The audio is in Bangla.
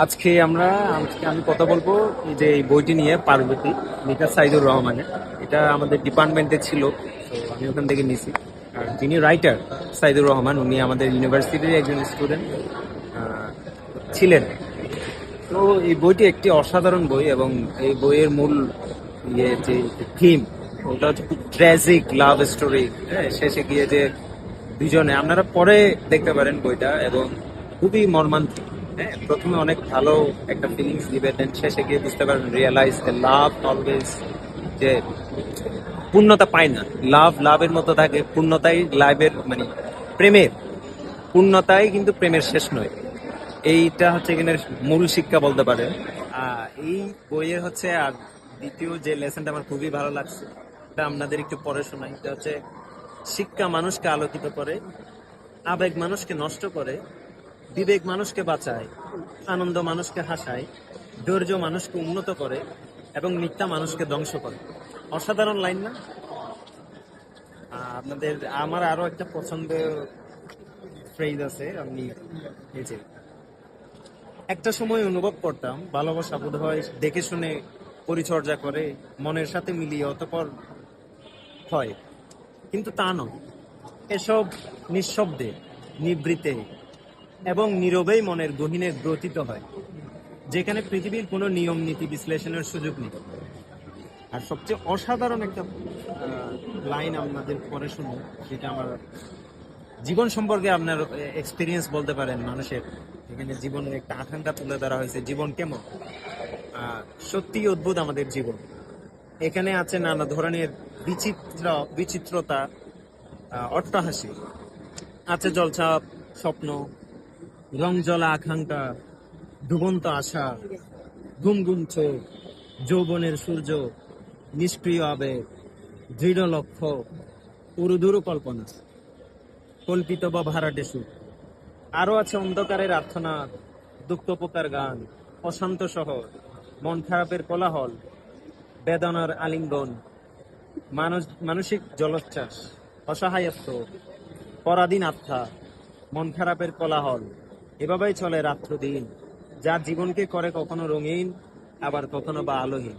আজকে আমি কথা বলবো এই যে এই বইটি নিয়ে, পার্বতী, মিতা সাইদুর রহমানের। এটা আমাদের ডিপার্টমেন্টে ছিল, তো আমি ওখান থেকে নিছি। আর যিনি রাইটার, সাইদুর রহমান, উনি আমাদের ইউনিভার্সিটির একজন স্টুডেন্ট ছিলেন। তো এই বইটি একটি অসাধারণ বই, এবং এই বইয়ের মূল যে থিম, ওটা হচ্ছে খুব ট্র্যাজিক লাভ স্টোরি। হ্যাঁ, শেষে গিয়ে যে দুজনে, আপনারা পরে দেখতে পারেন বইটা, এবং খুবই মর্মান্তিক। হ্যাঁ, প্রথমে অনেক ভালো একটা ফিলিংস দিবে, দেন শেষে গিয়ে বুঝতে পারবেন, রিয়েলাইজ লাভ অলওয়েজ যে পূর্ণতা পায় না। লাভের মতো থাকে, পূর্ণতাই লাভের, মানে প্রেমের পূর্ণতাই কিন্তু প্রেমের শেষ নয়। এইটা হচ্ছে এখানে মূল শিক্ষা বলতে পারে। এই বইয়ের হচ্ছে, আর দ্বিতীয় যে লেসনটা আমার খুবই ভালো লাগছে, এটা আপনাদের একটু পড়ে শোনাই। এটা হচ্ছে, শিক্ষা মানুষকে আলোকিত করে, আবেগ মানুষকে নষ্ট করে, বিবেক মানুষকে বাঁচায়, আনন্দ মানুষকে হাসায়, ধৈর্য মানুষকে উন্নত করে, এবং মিথ্যা মানুষকে ধ্বংস করে। অসাধারণ লাইন না? আপনাদের, আমার আরো একটা পছন্দের ফ্রেজ আছে। আমি এই যে, একটা সময় অনুভব করতাম ভালোবাসা বোধ হয় দেখে শুনে পরিচর্যা করে মনের সাথে মিলিয়ে অতঃপর হয়, কিন্তু তা নয়। এসব নিঃশব্দে, নিভৃতে এবং নীরবেই মনের গহীনে গ্রথিত হয়, যেখানে পৃথিবীর কোনো নিয়ম নীতি বিশ্লেষণের সুযোগ নেই। আর সবচেয়ে অসাধারণ একটা লাইন আপনাদের পরে শুনুন, যেটা আমার জীবন সম্পর্কে আপনার এক্সপিরিয়েন্স বলতে পারেন মানুষের। এখানে জীবনের একটা আকাঙ্ক্ষা তুলে ধরা হয়েছে, জীবন কেমন। সত্যি অদ্ভুত আমাদের জীবন। এখানে আছে নানা ধরনের বিচিত্রতা, অট্টহাসি, আছে জলছাপ স্বপ্ন, রং জলা আকাঙ্ক্ষা, ডুবন্ত আশা, ঘুম ঘুম চোখ, যৌবনের সূর্য, নিষ্ক্রিয় আবেগ, দৃঢ় লক্ষ্য, উরুদুরু কল্পনা, কল্পিত বা ভাড়াটে সুখ। আরো আছে অন্ধকারের আর্তনাদ, দুঃখ পোকার গান, অশান্ত শহর, মন খারাপের কোলাহল, বেদনার আলিঙ্গন, মানসিক জলোচ্ছ্বাস, অসহায়ত্ব, পরাধীন আত্মা, মন খারাপের কোলাহল। এভাবেই চলে রাত্র দিন, যার জীবনকে করে কখনো রঙিন, আবার কখনো বা আলোহীন।